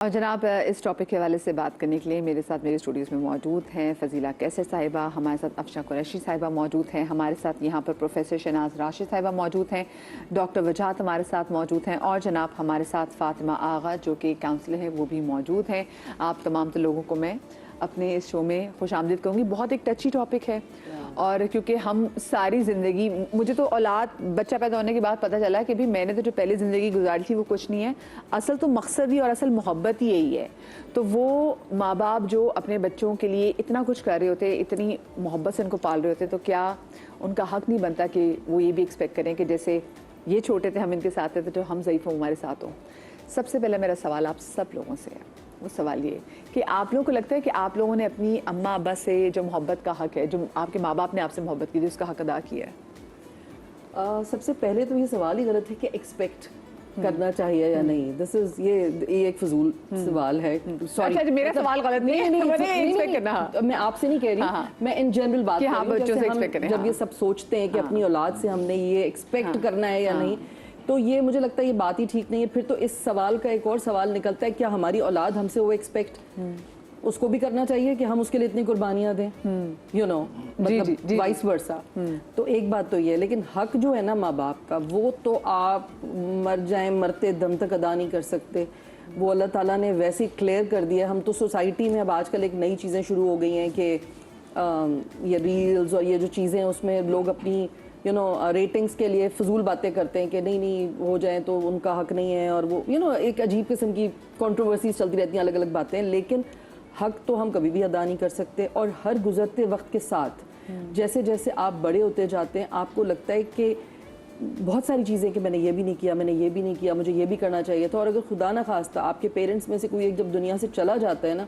और जनाब, इस टॉपिक के हवाले से बात करने के लिए मेरे साथ मेरे स्टूडियोज़ में मौजूद हैं फ़ज़ीला कैसर साहिबा, हमारे साथ अफशा कुरैशी साहिबा मौजूद हैं, हमारे साथ यहाँ पर प्रोफेसर शहनाज राशिद साहिबा मौजूद हैं, डॉक्टर वजाहत हमारे साथ मौजूद हैं और जनाब हमारे साथ फ़ातिमा आगा जो कि काउंसलर है वो भी मौजूद हैं। आप तमाम तो लोगों को मैं अपने इस शो में खुशामदीद कहूँगी। बहुत एक टची टॉपिक है और क्योंकि हम सारी ज़िंदगी, मुझे तो औलाद बच्चा पैदा होने के बाद पता चला कि भी मैंने तो जो पहली ज़िंदगी गुजारी थी वो कुछ नहीं है, असल तो मकसद ही और असल मोहब्बत ही यही है। तो वो माँ बाप जो अपने बच्चों के लिए इतना कुछ कर रहे होते, इतनी मोहब्बत से उनको पाल रहे होते, तो क्या उनका हक़ नहीं बनता कि वो ये भी एक्सपेक्ट करें कि जैसे ये छोटे थे हम इनके साथ थे तो हम ज़ईफ़ हों हमारे साथ हों। सबसे पहला मेरा सवाल आप सब लोगों से है, वो सवाल ये कि आप लोगों को लगता है कि आप लोगों ने अपनी अम्मा अब्बा से जो मोहब्बत का हक़ है, जो आपके माँ बाप ने आपसे मोहब्बत की थी, उसका हक़ अदा किया है? सबसे पहले तो ये सवाल ही गलत है कि एक्सपेक्ट करना चाहिए या नहीं। दिस इज ये एक फजूल सवाल है। सॉरी, अच्छा मेरा सवाल गलत नहीं है, एक्सपेक्ट करना मैं आपसे नहीं कह रही, मैं इन जनरल बात कर रही हूं। बच्चों से एक्सपेक्ट करें, जब ये सब सोचते हैं कि अपनी औलाद से हमने ये एक्सपेक्ट करना है या नहीं, तो ये मुझे लगता है ये बात ही ठीक नहीं है। फिर तो इस सवाल का एक और सवाल निकलता है, क्या हमारी औलाद हमसे वो एक्सपेक्ट उसको भी करना चाहिए कि हम उसके लिए इतनी कुर्बानियां दें, यू नो, मतलब वाइस वर्सा। तो एक बात तो ये है, लेकिन हक जो है ना माँ बाप का, वो तो आप मर जाएं मरते दम तक अदा नहीं कर सकते। वो अल्लाह ताला ने वैसे ही क्लियर कर दिया। हम तो सोसाइटी में अब आजकल एक नई चीज़ें शुरू हो गई हैं कि ये रील्स और ये जो चीज़ें उसमें लोग अपनी रेटिंग्स के लिए फजूल बातें करते हैं कि नहीं हो जाए तो उनका हक नहीं है, और वो एक अजीब किस्म की कंट्रोवर्सीज चलती रहती हैं, अलग अलग बातें। लेकिन हक तो हम कभी भी अदा नहीं कर सकते। और हर गुजरते वक्त के साथ जैसे जैसे आप बड़े होते जाते हैं, आपको लगता है कि बहुत सारी चीज़ें कि मैंने ये भी नहीं किया, मैंने ये भी नहीं किया, मुझे ये भी करना चाहिए था। और अगर खुदा ना खास्ता आपके पेरेंट्स में से कोई एक जब दुनिया से चला जाता है ना,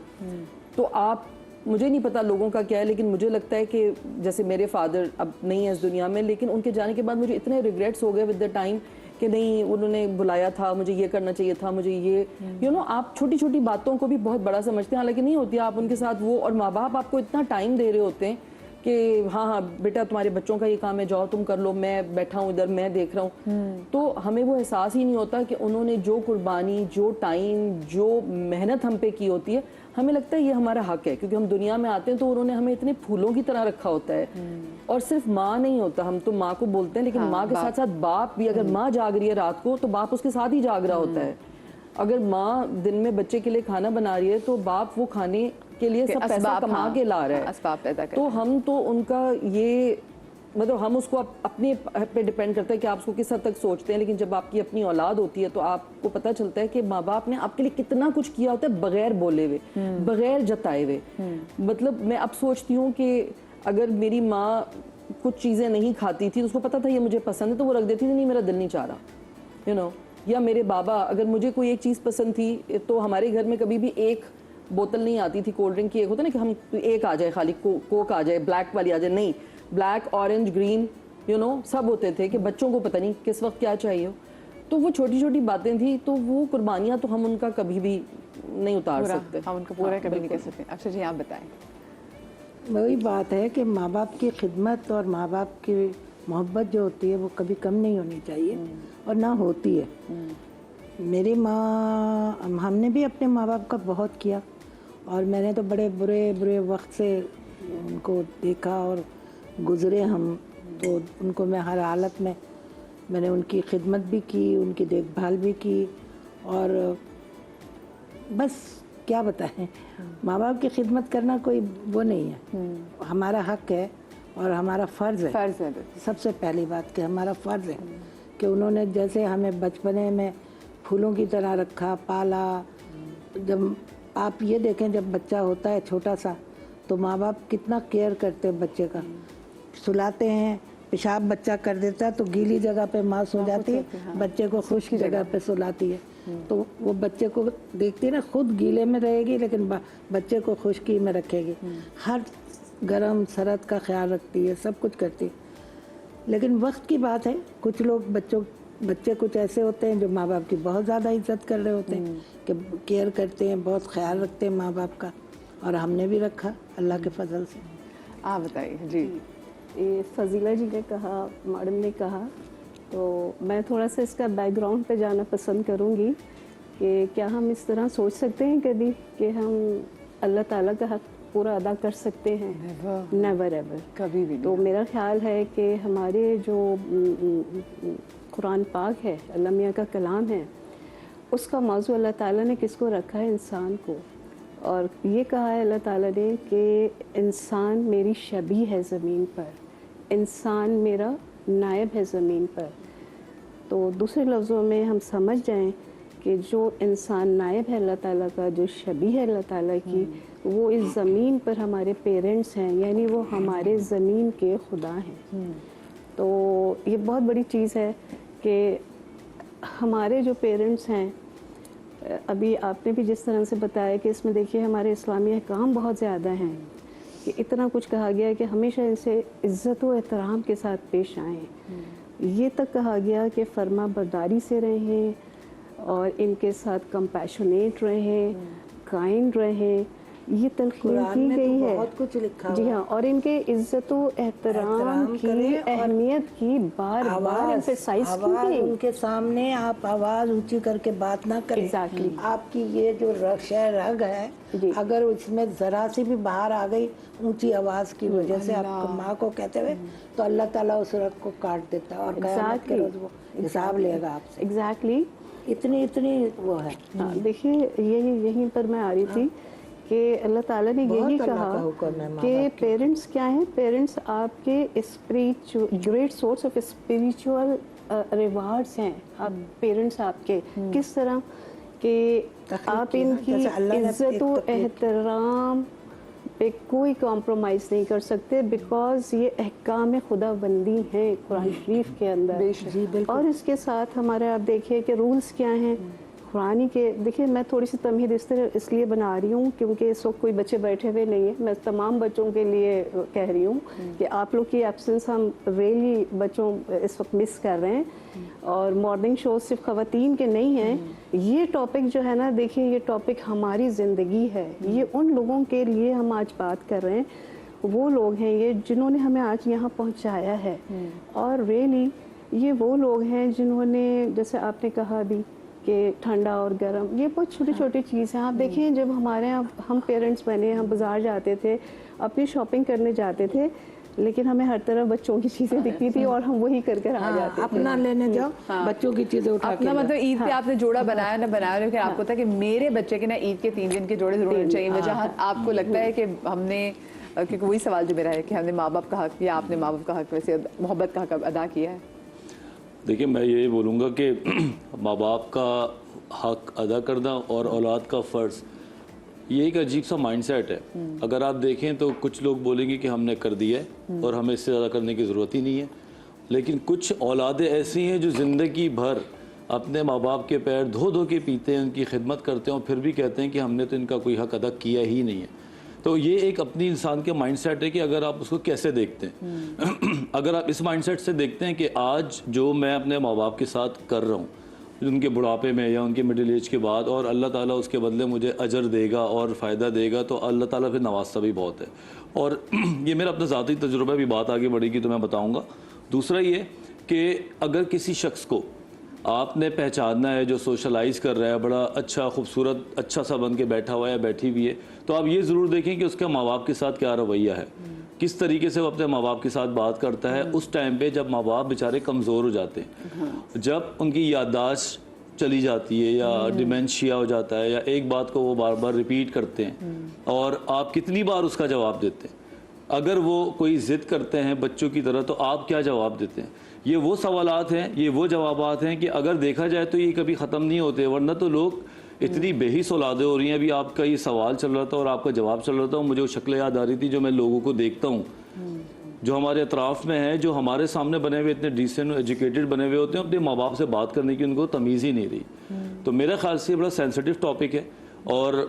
तो आप, मुझे नहीं पता लोगों का क्या है, लेकिन मुझे लगता है कि जैसे मेरे फादर अब नहीं है इस दुनिया में, लेकिन उनके जाने के बाद मुझे इतने रिग्रेट्स हो गए विद द टाइम कि नहीं उन्होंने बुलाया था, मुझे ये करना चाहिए था, मुझे ये आप छोटी छोटी बातों को भी बहुत बड़ा समझते हैं, हालांकि नहीं होती। आप उनके साथ वो, और माँ बाप आपको इतना टाइम दे रहे होते हैं कि हाँ हाँ बेटा तुम्हारे बच्चों का ये काम है, जाओ तुम कर लो, मैं बैठा हूँ इधर, मैं देख रहा हूँ। तो हमें वो एहसास ही नहीं होता कि उन्होंने जो कुर्बानी, जो टाइम, जो मेहनत हम पे की होती है, हमें लगता है ये हमारा हक है, क्योंकि हम दुनिया में आते हैं तो उन्होंने हमें इतने फूलों की तरह रखा होता है। और सिर्फ माँ नहीं होता, हम तो माँ को बोलते हैं, लेकिन माँ के साथ साथ बाप भी। अगर माँ जाग रही है रात को तो बाप उसके साथ ही जाग रहा होता है। अगर माँ दिन में बच्चे के लिए खाना बना रही है तो बाप वो खाने के लिए सब पैसा कमा के ला रहा है। तो हम तो उनका ये, मतलब हम उसको अपने पे डिपेंड करता है कि आप उसको किस हद तक सोचते हैं। लेकिन जब आपकी अपनी औलाद होती है तो आपको पता चलता है कि माँ बाप ने आपके लिए कितना कुछ किया होता है बगैर बोले हुए, बगैर जताए हुए। मतलब मैं अब सोचती हूँ कि अगर मेरी माँ कुछ चीज़ें नहीं खाती थी तो उसको पता था ये मुझे पसंद है तो वो रख देती थी, नहीं मेरा दिल नहीं चाह रहा, या मेरे बाबा, अगर मुझे कोई एक चीज़ पसंद थी तो हमारे घर में कभी भी एक बोतल नहीं आती थी कोल्ड ड्रिंक की। एक होता ना कि हम एक आ जाए, खाली कोक आ जाए, ब्लैक वाली आ जाए, नहीं, ब्लैक, ऑरेंज, ग्रीन, सब होते थे कि बच्चों को पता नहीं किस वक्त क्या चाहिए हो। तो वो छोटी छोटी बातें थी, तो वो कुर्बानियाँ तो हम उनका कभी भी नहीं उतार सकते, हम उनका पूरा कभी नहीं कर सकते। अच्छा जी, आप बताएं। वही बात है कि माँ बाप की खिदमत और माँ बाप की मोहब्बत जो होती है वो कभी कम नहीं होनी चाहिए, और ना होती है। मेरी माँ, हमने भी अपने माँ बाप का बहुत किया, और मैंने तो बड़े बुरे बुरे वक्त से उनको देखा और गुज़रे हम। तो उनको मैं हर हालत में, मैंने उनकी खिदमत भी की, उनकी देखभाल भी की, और बस क्या बताएं, माँ बाप की खिदमत करना कोई वो नहीं है, हमारा हक है और हमारा फ़र्ज़ है। सबसे पहली बात कि हमारा फ़र्ज़ है कि उन्होंने जैसे हमें बचपने में फूलों की तरह रखा, पाला। जब आप ये देखें, जब बच्चा होता है छोटा सा तो माँ बाप कितना केयर करते हैं बच्चे का, सुलाते हैं, पेशाब बच्चा कर देता है तो गीली जगह पे माँ सो जाती है, बच्चे को खुश्क जगह पे सुलाती है। तो वो बच्चे को देखती है ना, खुद गीले में रहेगी लेकिन बच्चे को खुश्की में रखेगी, हर गरम सरद का ख्याल रखती है, सब कुछ करती है। लेकिन वक्त की बात है, कुछ लोग बच्चे कुछ ऐसे होते हैं जो माँ बाप की बहुत ज़्यादा इज्जत कर रहे होते हैं, कि केयर करते हैं, बहुत ख्याल रखते हैं माँ बाप का, और हमने भी रखा अल्लाह के फजल से। आप बताइए जी। ये फजीला जी ने कहा, मैडम ने कहा, तो मैं थोड़ा सा इसका बैकग्राउंड पे जाना पसंद करूँगी कि क्या हम इस तरह सोच सकते हैं कभी कि हम अल्लाह ताला का हक पूरा अदा कर सकते हैं? नेवर एवर, कभी भी तो मेरा ख्याल है कि हमारे जो कुरान पाक है, अल्लाह मियाँ का कलाम है, उसका मौजू अल्लाह ताला ने किसको रखा है? इंसान को। और ये कहा है अल्लाह ताला ने कि इंसान मेरी शबी है ज़मीन पर, इंसान मेरा नायब है ज़मीन पर। तो दूसरे लफ्ज़ों में हम समझ जाएं कि जो इंसान नायब है अल्लाह ताला का, जो शबी है अल्लाह ताला की, वो इस ज़मीन पर हमारे पेरेंट्स हैं, यानी वो हमारे ज़मीन के खुदा हैं। तो ये बहुत बड़ी चीज़ है कि हमारे जो पेरेंट्स हैं, अभी आपने भी जिस तरह से बताया कि इसमें देखिए हमारे इस्लामी अहकाम बहुत ज़्यादा हैं कि इतना कुछ कहा गया है कि हमेशा इनसे इज़्ज़त व एहतराम के साथ पेश आएँ। ये तक कहा गया कि फर्मा बरदारी से रहें और इनके साथ कंपैशनेट रहें, काइंड रहें, ये तलकीन कुरान की में गई तो है। बहुत कुछ लिखा जी हुआ है। हाँ, और इनके इज्जत व एहतराम की करें और अहमियत की बार बार एम्फसाइज की आवाज गई। उनके सामने आप आवाज ऊंची करके बात ना करें। Exactly. आपकी ये जो रग है, जी। अगर उसमें जरा सी भी बाहर आ गई ऊंची आवाज की वजह से आपको माँ को कहते हुए, तो अल्लाह ताला उस रग को काट देता है और क़यामत के रोज वो हिसाब लेगा आपसे। एग्जैक्टली। इतनी वो है। हाँ, देखिए यहीं पर मैं आ रही थी कि अल्लाह ताला ने बहुत यही अल्लाह कहा का हुक्म है माँ कि बाप की। पेरेंट्स क्या हैं? पेरेंट्स आपके spiritual great source of spiritual rewards हैं। आप पेरेंट्स आपके किस तरह कि आप की ना, इनकी जैसे अल्लाह ने इज्जत एक व तकलीफ की। एहतराम पे कोई कॉम्प्रोमाइज़ नहीं कर सकते, बिकॉज ये अहकाम खुदाबंदी हैं कुरान शरीफ के अंदर। जी बिल्कुल। और इसके साथ हमारे आप देखिए कि रूल्स क्या हैं कुरानी के। देखिए मैं थोड़ी सी तमहीद इसलिए बना रही हूँ क्योंकि इस वक्त कोई बच्चे बैठे हुए नहीं है। मैं तमाम बच्चों के लिए कह रही हूँ कि आप लोग की एब्सेंस हम रियली बच्चों इस वक्त मिस कर रहे हैं। और मॉर्निंग शो सिर्फ ख़वातीन के नहीं हैं। ये टॉपिक जो है ना, देखिए ये टॉपिक हमारी ज़िंदगी है। ये उन लोगों के लिए हम आज बात कर रहे हैं, वो लोग हैं ये जिन्होंने हमें आज यहाँ पहुँचाया है। और रियली ये वो लोग हैं जिन्होंने, जैसे आपने कहा अभी कि ठंडा और गर्म, ये बहुत छोटी छोटी चीज़ हैं। आप देखिए जब हमारे यहाँ हम पेरेंट्स बने, हम बाज़ार जाते थे, अपनी शॉपिंग करने जाते थे, लेकिन हमें हर तरफ बच्चों की चीज़ें दिखती थी और हम वही कर कर आ जाते थे। अपना लेने जाओ, बच्चों की चीजें उठा के अपना लाओ। मतलब ईद पे आपने जोड़ा बनाया ना बनाया, लेकिन आपको था कि मेरे बच्चे के ना ईद के 3 दिन के जोड़े जरूर होने चाहिए। वजह आपको लगता है कि हमने, क्योंकि वही सवाल जो मेरा है कि हमने माँ बाप का हक या आपने माँ बाप का हक वैसे मोहब्बत का हक अदा किया है? देखिए मैं ये बोलूँगा कि माँ बाप का हक अदा करना और औलाद का फ़र्ज़, ये एक अजीब सा माइंडसेट है। अगर आप देखें तो कुछ लोग बोलेंगे कि हमने कर दिया है और हमें इससे ज़्यादा करने की ज़रूरत ही नहीं है, लेकिन कुछ औलादें ऐसी हैं जो ज़िंदगी भर अपने माँ बाप के पैर धो धो के पीते हैं, उनकी खिदमत करते हैं और फिर भी कहते हैं कि हमने तो इनका कोई हक अदा किया ही नहीं है। तो ये एक अपनी इंसान के माइंडसेट है कि अगर आप उसको कैसे देखते हैं। अगर आप इस माइंडसेट से देखते हैं कि आज जो मैं अपने माँ बाप के साथ कर रहा हूँ, उनके बुढ़ापे में या उनके मिडिल एज के बाद, और अल्लाह ताला उसके बदले मुझे अजर देगा और फ़ायदा देगा, तो अल्लाह ताला फिर नवाजता भी बहुत है। और ये मेरा अपना ज़ाती तजुर्बा, भी बात आगे बढ़ेगी तो मैं बताऊँगा। दूसरा ये कि अगर किसी शख्स को आपने पहचानना है जो सोशलाइज कर रहा है, बड़ा अच्छा खूबसूरत अच्छा सा बन के बैठा हुआ है या बैठी हुई है, तो आप ये ज़रूर देखें कि उसके माँ बाप के साथ क्या रवैया है, किस तरीके से वो अपने माँ बाप के साथ बात करता है उस टाइम पे जब माँ बाप बेचारे कमज़ोर हो जाते हैं, जब उनकी याददाश्त चली जाती है या डिमेंशिया हो जाता है, या एक बात को वो बार बार रिपीट करते हैं और आप कितनी बार उसका जवाब देते हैं। अगर वो कोई ज़िद करते हैं बच्चों की तरह, तो आप क्या जवाब देते हैं? ये वो सवालात हैं, ये वो जवाबात हैं कि अगर देखा जाए तो ये कभी ख़त्म नहीं होते, वरना तो लोग इतनी बेहिस औलादें हो रही हैं। अभी आपका ये सवाल चल रहा था और आपका जवाब चल रहा था, मुझे वो शक्ल याद आ रही थी जो मैं लोगों को देखता हूँ जो हमारे अतराफ़ में है, जो हमारे सामने बने हुए इतने डिसेंट एजुकेटेड बने हुए होते हैं, अपने माँ बाप से बात करने की उनको तमीज़ ही नहीं रही। तो मेरे ख्याल से ये बड़ा सेंसिटिव टॉपिक है और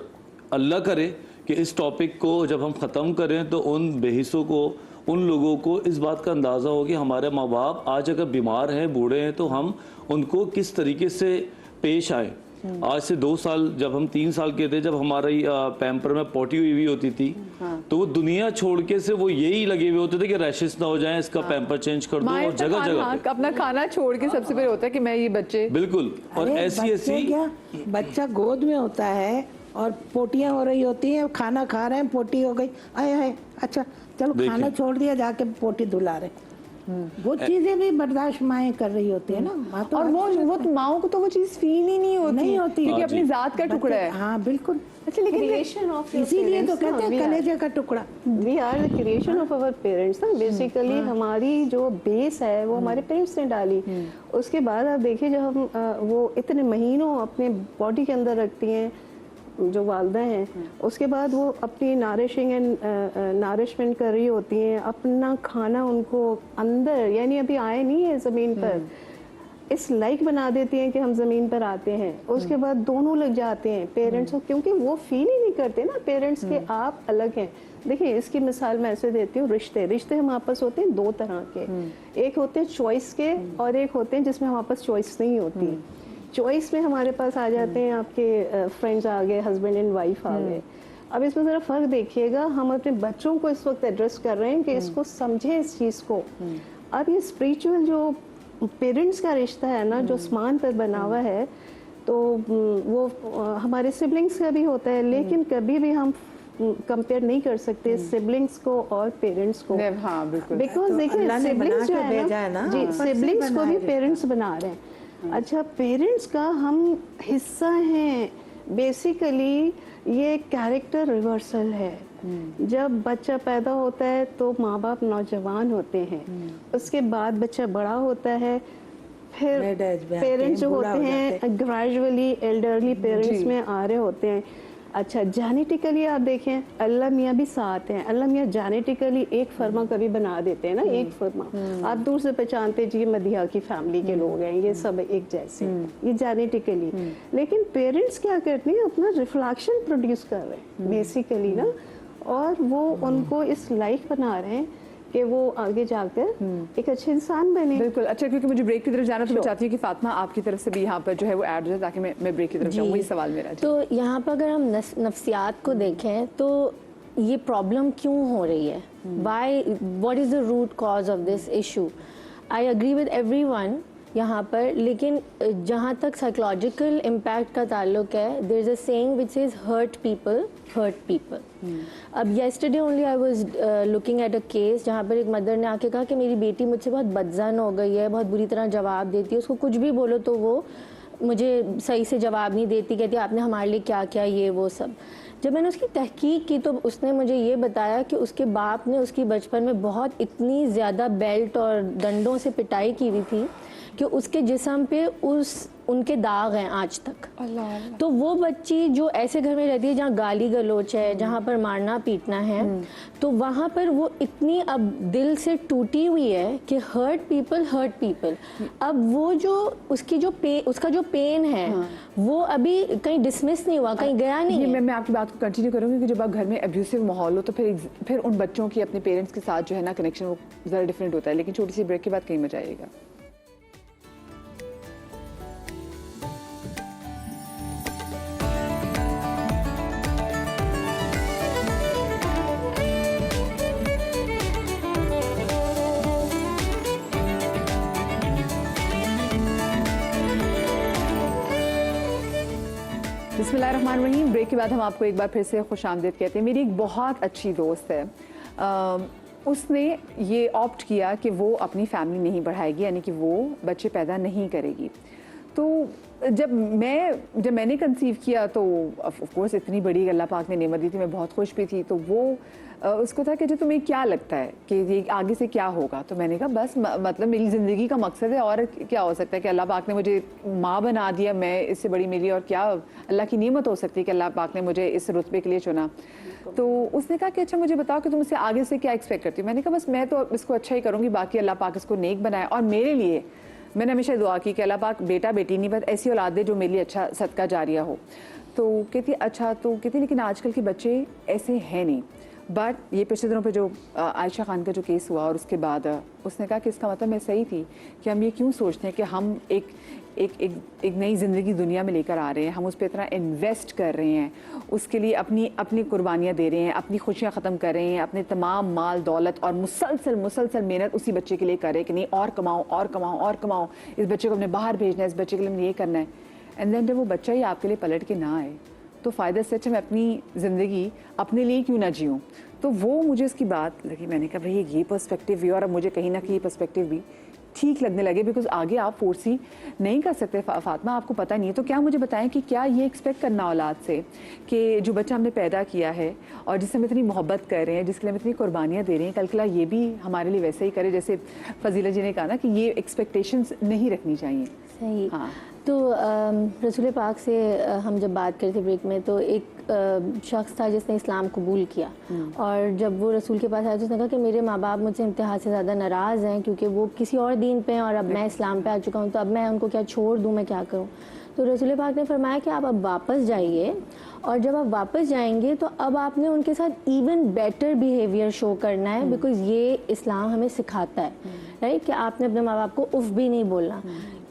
अल्लाह करे कि इस टॉपिक को जब हम ख़त्म करें तो उन बेहिसों को, उन लोगों को इस बात का अंदाज़ा हो कि हमारे माँ बाप आज अगर बीमार हैं, बूढ़े हैं, तो हम उनको किस तरीके से पेश आएँ। आज से 2 साल, जब हम 3 साल के थे, जब हमारी पैम्पर में पोटी हुई होती थी, तो वो दुनिया छोड़ के से वो यही लगे हुए होते थे कि रैशेस ना हो जाएं, इसका पैम्पर चेंज कर दो। माएँ और तो जगह जगह पे अपना खाना छोड़ के सबसे पहले होता है कि मैं ये बच्चे, बिल्कुल। और अरे ऐसी बच्चे ऐसी क्या, बच्चा गोद में होता है और पोटियां हो रही होती हैं, खाना खा रहे हैं, पोटी हो गई, आए हाय, अच्छा चलो खाना छोड़ दिया, जाके पोटी धुला रहे। वो चीजें भी बर्दाश्त माएँ कर रही होती है ना, माँ तो और वो माओ को तो वो चीज फील ही नहीं होती क्योंकि अपनी जात का टुकड़ा है। हाँ बिल्कुल, अच्छा, लेकिन क्रिएशन ऑफ इसीलिए तो कहते हैं कलेजे का टुकड़ा। We are the creation of our parents ना, बेसिकली हमारी जो बेस है वो हमारे पेरेंट्स ने डाली। उसके बाद आप देखिए जब हम वो इतने महीनों अपने बॉडी के अंदर रखती हैं जो वालदा हैं, उसके बाद वो अपनी नारिशिंग एंड नारिशमेंट कर रही होती हैं, अपना खाना उनको अंदर, यानी अभी आए नहीं है ज़मीन पर, इस लाइक बना देती हैं कि हम ज़मीन पर आते हैं। उसके बाद दोनों लग जाते हैं पेरेंट्स को, क्योंकि वो फील ही नहीं करते ना पेरेंट्स के आप अलग हैं। देखिए इसकी मिसाल मैं ऐसे देती हूँ, रिश्ते हम आपस होते हैं 2 तरह के, एक होते हैं चॉइस के और एक होते हैं जिसमें हम आपस चॉइस नहीं होती। चॉइस में हमारे पास आ जाते हैं आपके फ्रेंड्स आ गए, हस्बैंड एंड वाइफ आ गए। अब इसमें ज़रा फ़र्क देखिएगा, हम अपने बच्चों को इस वक्त एड्रेस कर रहे हैं कि इसको समझें इस चीज़ को। अब ये स्पिरिचुअल जो पेरेंट्स का रिश्ता है ना, जो आसमान पर बना हुआ है, तो वो हमारे सिबलिंग्स का भी होता है, लेकिन कभी भी हम कंपेयर नहीं कर सकते सिबलिंग्स को और पेरेंट्स को। हाँ बिल्कुल, बिकॉज देखिए सिबलिंग्स जो है ना, जी सिबलिंग्स को भी पेरेंट्स बना रहे हैं। अच्छा, पेरेंट्स का हम हिस्सा हैं बेसिकली। ये कैरेक्टर रिवर्सल है। जब बच्चा पैदा होता है तो माँ बाप नौजवान होते हैं, उसके बाद बच्चा बड़ा होता है, फिर पेरेंट्स जो होते हैं ग्रेजुअली एल्डरली पेरेंट्स में आ रहे होते हैं। अच्छा, जेनेटिकली आप देखें अल्लाह मियाँ भी साथ हैं। अल्लाह मियाँ जेनेटिकली एक फर्मा कभी बना देते हैं ना, एक फर्मा आप दूर से पहचानते जी ये मदिया की फैमिली के लोग हैं, ये सब एक जैसे, ये जेनेटिकली। लेकिन पेरेंट्स क्या करते हैं, अपना रिफ्लेक्शन प्रोड्यूस कर रहे हैं बेसिकली ना, और वो उनको इस लाइक बना रहे हैं कि वो आगे जाकर एक अच्छे इंसान बने। बिल्कुल। अच्छा, क्योंकि मुझे ब्रेक की तरफ जाना, तो मैं चाहती हूँ कि फातिमा आपकी तरफ से भी यहाँ पर जो है वो ऐड हो जाए, ताकि मैं ब्रेक की तरफ जाऊँ। वही सवाल मेरा। तो यहाँ पर अगर हम नफ्सियात को देखें तो ये प्रॉब्लम क्यों हो रही है, why, what is the root cause of this issue. I agree with everyone यहाँ पर, लेकिन जहाँ तक साइकोलॉजिकल इम्पैक्ट का ताल्लुक है, there is a saying which is hurt people hurt people. अब yesterday only I was looking at a case जहाँ पर एक मदर ने आके कहा कि मेरी बेटी मुझसे बहुत बदजन हो गई है, बहुत बुरी तरह जवाब देती है, उसको कुछ भी बोलो तो वो मुझे सही से जवाब नहीं देती, कहती आपने हमारे लिए क्या किया, ये वो सब। जब मैंने उसकी तहकीक की तो उसने मुझे ये बताया कि उसके बाप ने उसकी बचपन में बहुत इतनी ज़्यादा बेल्ट और डंडों से पिटाई की हुई थी कि उसके जिस्म पे उनके दाग हैं आज तक। तो वो बच्ची जो ऐसे घर में रहती है जहाँ गाली गलोच है, जहाँ पर मारना पीटना है, तो वहाँ पर वो इतनी अब दिल से टूटी हुई है कि हर्ट पीपल। अब वो जो उसका जो पेन है वो अभी कहीं डिसमिस नहीं हुआ, कहीं गया नहीं है। मैं आपकी बात को कंटिन्यू करूँगी कि जब आप घर में एब्यूसिव माहौल हो तो फिर उन बच्चों की अपने पेरेंट्स के साथ जो है ना कनेक्शन वो ज़रा डिफरेंट होता है। लेकिन छोटी सी ब्रेक के बाद कहीं मजा आएगा। बिस्मिल्लाहिर्रहमानिर्रहीम। ब्रेक के बाद हम आपको एक बार फिर से खुशामदीद कहते हैं। मेरी एक बहुत अच्छी दोस्त है, उसने ये ऑप्ट किया कि वो अपनी फैमिली नहीं बढ़ाएगी, यानी कि वो बच्चे पैदा नहीं करेगी। तो जब मैंने कंसीव किया तो ऑफ कोर्स इतनी बड़ी अल्लाह पाक ने नेमत दी थी, मैं बहुत खुश भी थी। तो वो उसको था कि जो तुम्हें क्या लगता है कि ये आगे से क्या होगा। तो मैंने कहा बस मतलब मेरी ज़िंदगी का मकसद है और क्या हो सकता है कि अल्लाह पाक ने मुझे माँ बना दिया, मैं इससे बड़ी मिली और क्या अल्लाह की नेमत हो सकती है कि अल्लाह पाक ने मुझे इस रुतबे के लिए चुना। तो उसने कहा कि अच्छा मुझे बताओ कि तुम इससे आगे से क्या एक्सपेक्ट करती हो। मैंने कहा बस मैं तो इसको अच्छा ही करूँगी, बाकी अल्लाह पाक इसको नेक बनाए। और मेरे लिए मैंने हमेशा दुआ की कि अल्लाह पाक बेटा बेटी नहीं बस ऐसी औलाद दे जो मेरे लिए अच्छा सदका जारिया हो। तो कहती अच्छा, तो कहती लेकिन आजकल के बच्चे ऐसे हैं नहीं। बट ये पिछले दिनों पे जो आयशा खान का जो केस हुआ और उसके बाद उसने कहा कि इसका मतलब मैं सही थी कि हम ये क्यों सोचते हैं कि हम एक नई ज़िंदगी दुनिया में लेकर आ रहे हैं, हम उस पर इतना इन्वेस्ट कर रहे हैं, उसके लिए अपनी कुर्बानियाँ दे रहे हैं, अपनी खुशियाँ ख़त्म कर रहे हैं, अपने तमाम माल दौलत और मुसलसल मेहनत उसी बच्चे के लिए कर रहे हैं कि नहीं और कमाओ, इस बच्चे को हमने बाहर भेजना है, इस बच्चे के लिए हमने ये करना है। एंड देन जब वो बच्चा ही आपके लिए पलट के ना आए तो फ़ायदा से अच्छा मैं अपनी ज़िंदगी अपने लिए क्यों ना जीऊँ। तो वो मुझे इसकी बात लगी, मैंने कहा भाई ये पर्सपेक्टिव भी, और अब मुझे कहीं ना कहीं ये पर्सपेक्टिव भी ठीक लगने लगे, बिकॉज आगे आप फोर्स ही नहीं कर सकते। फातिमा आपको पता नहीं है, तो क्या मुझे बताएं कि क्या ये एक्सपेक्ट करना औलाद से कि जो बच्चा हमने पैदा किया है और जिससे हम इतनी मोहब्बत कर रहे हैं, जिसके लिए हम इतनी कुर्बानियाँ दे रहे हैं, कल के लिए ये भी हमारे लिए वैसे ही करे जैसे फजीला जी ने कहा ना कि ये एक्सपेक्टेशंस नहीं रखनी चाहिए। सही। हाँ। तो रसूल पाक से हम जब बात करते ब्रेक में, तो एक शख्स था जिसने इस्लाम कबूल किया, और जब वो रसूल के पास आया तो उसने कहा कि मेरे माँ बाप मुझसे इंतहा से ज़्यादा नाराज़ हैं क्योंकि वो किसी और दीन पे हैं और अब मैं इस्लाम पे आ चुका हूँ, तो अब मैं उनको क्या छोड़ दूँ, मैं क्या करूँ। तो रसूल पाक ने फरमाया कि आप अब वापस जाइए, और जब आप वापस जाएंगे तो अब आपने उनके साथ इवन बेटर बिहेवियर शो करना है, बिकॉज ये इस्लाम हमें सिखाता है, राइट, कि आपने अपने माँ बाप को उफ भी नहीं बोलना।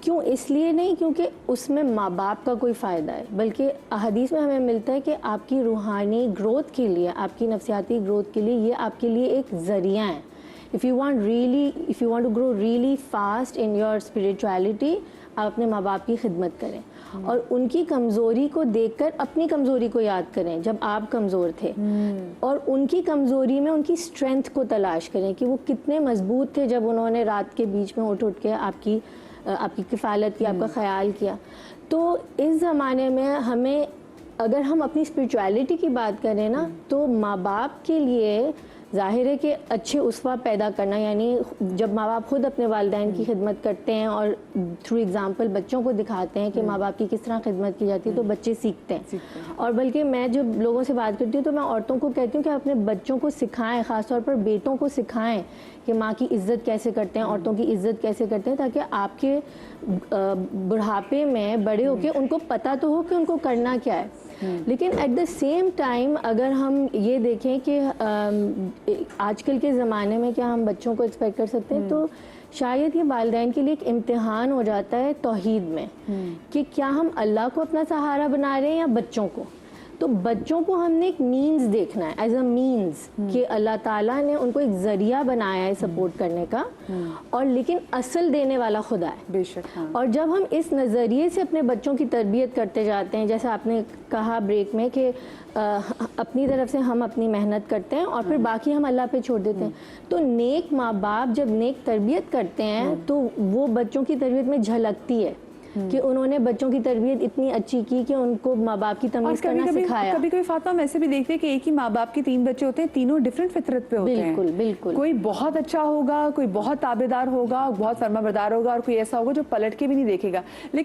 क्यों? इसलिए नहीं क्योंकि उसमें माँ बाप का कोई फ़ायदा है, बल्कि हदीस में हमें मिलता है कि आपकी रूहानी ग्रोथ के लिए, आपकी नफ्सियाती ग्रोथ के लिए ये आपके लिए एक ज़रिया है। If you want to grow really fast in your spirituality, आप अपने माँ बाप की खिदमत करें और उनकी कमज़ोरी को देखकर अपनी कमज़ोरी को याद करें जब आप कमज़ोर थे, और उनकी कमज़ोरी में उनकी स्ट्रेंथ को तलाश करें कि वो कितने मजबूत थे जब उन्होंने रात के बीच में उठ के आपकी किफ़ालत की, आपका ख्याल किया। तो इस ज़माने में हमें, अगर हम अपनी स्पिरिचुअलिटी की बात करें ना, तो माँ बाप के लिए ज़ाहिर है कि अच्छे उसवा पैदा करना, यानी जब माँ बाप खुद अपने वालिदैन की खिदमत करते हैं और थ्रू एग्जांपल बच्चों को दिखाते हैं कि माँ बाप की किस तरह खिदमत की जाती है, तो बच्चे सीखते हैं। और बल्कि मैं जब लोगों से बात करती हूँ तो मैं औरतों को कहती हूँ कि अपने बच्चों को सिखाएं, ख़ासतौर पर बेटों को सिखाएं कि माँ की इज़्ज़त कैसे करते हैं, औरतों की इज़्ज़त कैसे करते हैं, ताकि आपके बुढ़ापे में बड़े होके उनको पता तो हो कि उनको करना क्या है। लेकिन एट द सेम टाइम अगर हम ये देखें कि आजकल के ज़माने में क्या हम बच्चों को एक्सपेक्ट कर सकते हैं, तो शायद ये वालिदैन के लिए एक इम्तिहान हो जाता है तौहीद में कि क्या हम अल्लाह को अपना सहारा बना रहे हैं या बच्चों को। तो बच्चों को हमने एक मीन्स देखना है, एज अ मीन्स कि अल्लाह ताला ने उनको एक ज़रिया बनाया है सपोर्ट करने का, और लेकिन असल देने वाला खुदा है, बेशक। हाँ। और जब हम इस नज़रिए से अपने बच्चों की तरबियत करते जाते हैं, जैसे आपने कहा ब्रेक में कि अपनी तरफ से हम अपनी मेहनत करते हैं और फिर बाकी हम अल्लाह पे छोड़ देते हैं, तो नेक माँ बाप जब नेक तरबियत करते हैं तो वो बच्चों की तरबियत में झलकती है कि उन्होंने बच्चों की तरबियत इतनी अच्छी की कि उनको माँ बाप की तमीज़ करना सिखाया। कभी फातिमा हम ऐसे भी देखते हैं कि एक ही माँ बाप के 3 बच्चे होते हैं, तीनों डिफरेंट फितरत पे होते हैं। बिल्कुल बिल्कुल। कोई बहुत अच्छा होगा, कोई बहुत ताबेदार होगा, बहुत फर्माबरदार होगा, और कोई ऐसा होगा जो पलट के भी नहीं देखेगा। लेकिन